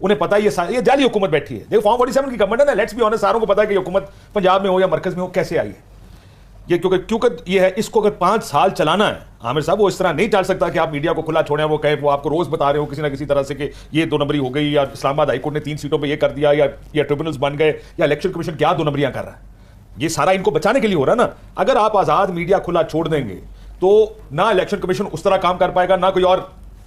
انہیں پتا ہے یہ جعلی حکومت بیٹھی ہے. دیکھو فارم 47 کی گورنمنٹ ہے نا, لیٹس بی آنسٹ, ساروں کو پتا ہے کہ یہ حکومت پنجاب میں ہو یا مرکز میں ہو کیسے آئی ہے. یہ کیونکہ یہ ہے, اس کو اگر 5 سال چلانا ہے عامر صاحب, وہ اس طرح نہیں چل سکتا کہ آپ میڈیا کو کھلا چھوڑیں, وہ کہے, وہ آپ کو روز بتا رہے ہو کسی نہ کسی طرح سے کہ یہ 2 نمبری ہو گئی, یا اسلام آباد ہائی کورٹ نے 3 سیٹوں پہ یہ کر دیا, یا ٹریبونلز بن گئے, یا الیکشن کمیشن کیا 2 نمبریاں کر رہا ہے. یہ سارا ان کو بچانے کے لیے ہو رہا ہے نا. اگر آپ آزاد میڈیا کھلا چھوڑ دیں گے تو نہ الیکشن کمیشن اس طرح کام کر پائے گا, نہ کوئی اور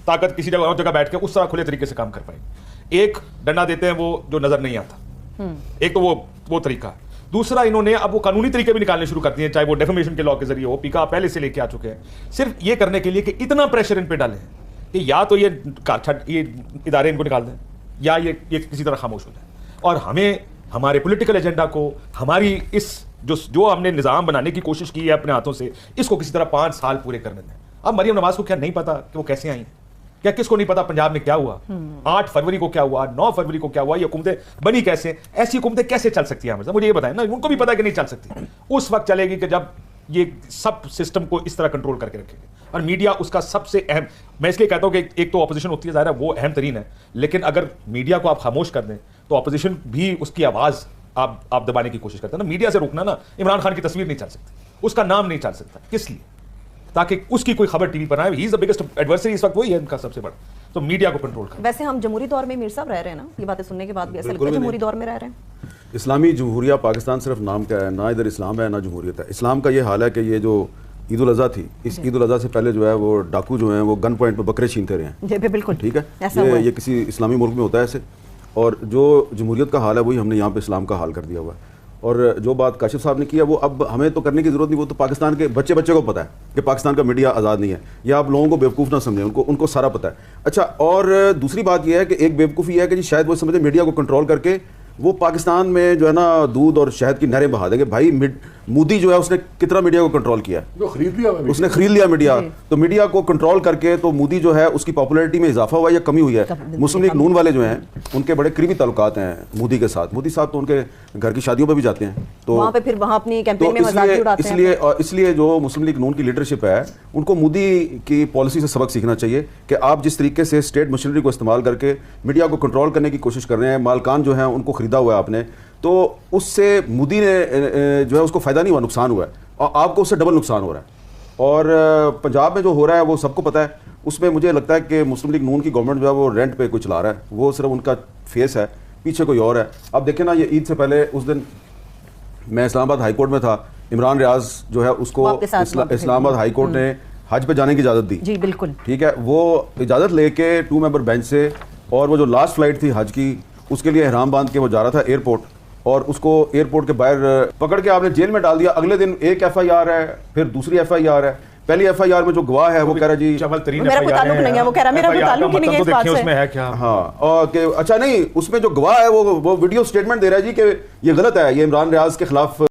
طاقت کسی جگہ اور جگہ بیٹھ کے اس طرح کھلے طریقے سے کام کر پائے گی. ایک ڈنڈا دیتے ہیں وہ جو نظر نہیں آتا, ایک تو وہ طریقہ. دوسرا انہوں نے اب وہ قانونی طریقے بھی نکالنے شروع کر دیے ہیں, چاہے وہ ڈیفیمیشن کے لا کے ذریعے ہو, پیکا پہلے سے لے کے آ چکے ہیں, صرف یہ کرنے کے لیے کہ اتنا پریشر ان پہ ڈالیں کہ یا تو یہ ادارے ان کو نکال دیں, یا یہ کسی طرح خاموش ہو جائے. اور ہمیں ہمارے پولیٹیکل ایجنڈا کو, ہماری اس جو ہم نے نظام بنانے کی کوشش کی ہے اپنے ہاتھوں سے, اس کو کسی طرح 5 سال پورے کرنے دیں. اب مریم نواز کو کیا نہیں پتا کہ وہ کیسے آئی ہیں؟ کیا کس کو نہیں پتا پنجاب میں کیا ہوا, 8 فروری کو کیا ہوا, 9 فروری کو کیا ہوا, یہ حکومتیں بنی کیسے, ایسی حکومتیں کیسے چل سکتی ہیں؟ مجھے یہ بتائیں نا, ان کو بھی پتا کہ نہیں چل سکتی. اس وقت چلے گی کہ جب یہ سب سسٹم کو اس طرح کنٹرول کر کے رکھے گی. اور میڈیا اس کا سب سے اہم, میں اس لیے کہتا ہوں کہ ایک تو اپوزیشن ہوتی ہے, ظاہر ہے وہ اہم ترین ہے, لیکن اگر میڈیا کو آپ خاموش کر دیں تو اپوزیشن بھی اس کی آواز آپ دبانے کی کوشش کرتے ہیں نا. میڈیا سے روکنا نا, عمران خان کی تصویر نہیں چل سکتی, اس کا نام نہیں چل سکتا. کس لیے؟ تاکہ اس کی کوئی خبر ٹی وی پر آئے. ہی از دی بگیسٹ ایڈورسری اس وقت, وہی ہے ان کا سب سے بڑا. تو میڈیا کو کنٹرول کرنا. ویسے ہم جمہوری دور میں میر صاحب رہ رہے ہیں نا, یہ باتیں سننے کے بعد بھی ایسا لگتا ہے جمہوری دور میں رہ رہے ہیں. اسلامی جمہوریہ پاکستان صرف نام کا ہے, نہ ادھر اسلام ہے نہ جمہوریت ہے. اسلام کا یہ حال ہے کہ یہ جو عید الاضحیٰ تھی, اس عید الاضحیٰ سے پہلے جو ہے وہ ڈاکو جو ہیں وہ گن پوائنٹ پہ بکرے چھینتے رہے ہیں. جی بالکل ٹھیک ہے, یہ کسی اسلامی ملک میں ہوتا ہے ایسے. اور جو جمہوریت کا حال ہے وہی ہم نے یہاں پہ اسلام کا حال کر دیا ہوا ہے. اور جو بات کاشف صاحب نے کیا وہ اب ہمیں تو کرنے کی ضرورت نہیں, وہ تو پاکستان کے بچے کو پتہ ہے کہ پاکستان کا میڈیا آزاد نہیں ہے. یا آپ لوگوں کو بیوقوف نہ سمجھیں, ان کو سارا پتہ ہے. اچھا, اور دوسری بات یہ ہے کہ ایک بیوقوفی یہ ہے کہ جی شاید وہ سمجھے میڈیا کو کنٹرول کر کے وہ پاکستان میں جو ہے نا دودھ اور شہد کی نہریں بہا دیں گے. بھائی مودی جو ہے اس نے کتنا میڈیا کو کنٹرول کیا ہے, اس نے خرید لیا میڈیا. تو میڈیا کو کنٹرول کر کے تو مودی جو ہے اس کی پاپولیرٹی میں اضافہ ہوا یا کمی ہوئی ہے؟ مسلم لیگ نون والے جو ہیں ان کے بڑے قریبی تعلقات ہیں مودی کے ساتھ. مودی صاحب تو ان کے گھر کی شادیوں پہ بھی جاتے ہیں, تو وہاں پہ پھر وہاں اپنی کیمپین میں مذاق اڑاتے ہیں. اس لیے جو مسلم لیگ نون کی لیڈرشپ ہے ان کو مودی کی پالیسی سے سبق سیکھنا چاہیے کہ آپ جس طریقے سے اسٹیٹ مشینری کو استعمال کر کے میڈیا کو کنٹرول کرنے کی کوشش کر رہے ہیں, مالکان جو ہیں ان کو خریدا ہوا ہے آپ نے, تو اس سے مودی نے جو ہے اس کو فائدہ نہیں ہوا, نقصان ہوا ہے, اور آپ کو اس سے ڈبل نقصان ہو رہا ہے. اور پنجاب میں جو ہو رہا ہے وہ سب کو پتہ ہے. اس میں مجھے لگتا ہے کہ مسلم لیگ نون کی گورنمنٹ جو ہے وہ رینٹ پہ کوئی چلا رہا ہے, وہ صرف ان کا فیس ہے, پیچھے کوئی اور ہے. اب دیکھیں نا, یہ عید سے پہلے اس دن میں اسلام آباد ہائی کورٹ میں تھا, عمران ریاض جو ہے اس کو اسلام آباد ہائی کورٹ نے حج پہ جانے کی اجازت دی. جی بالکل ٹھیک ہے, وہ اجازت لے کے 2 ممبر بینچ سے, اور وہ جو لاسٹ فلائٹ تھی حج کی اس کے لیے احرام باندھ کے وہ جا رہا تھا ایئرپورٹ, اور اس کو ایئرپورٹ کے باہر پکڑ کے آپ نے جیل میں ڈال دیا. اگلے دن ایک ایف آئی آر ہے, پھر دوسری ایف آئی آر ہے. پہلی ایف آئی آر میں جو گواہ ہے وہ کہہ رہا جی میرا کوئی تعلق نہیں ہے, وہ کہہ رہا میرا کوئی تعلق ہی نہیں ہے اس بات سے. ہاں, اور کہ اچھا نہیں, اس میں جو گواہ ہے وہ ویڈیو سٹیٹمنٹ دے رہا ہے جی کہ یہ غلط ہے, یہ عمران ریاض کے خلاف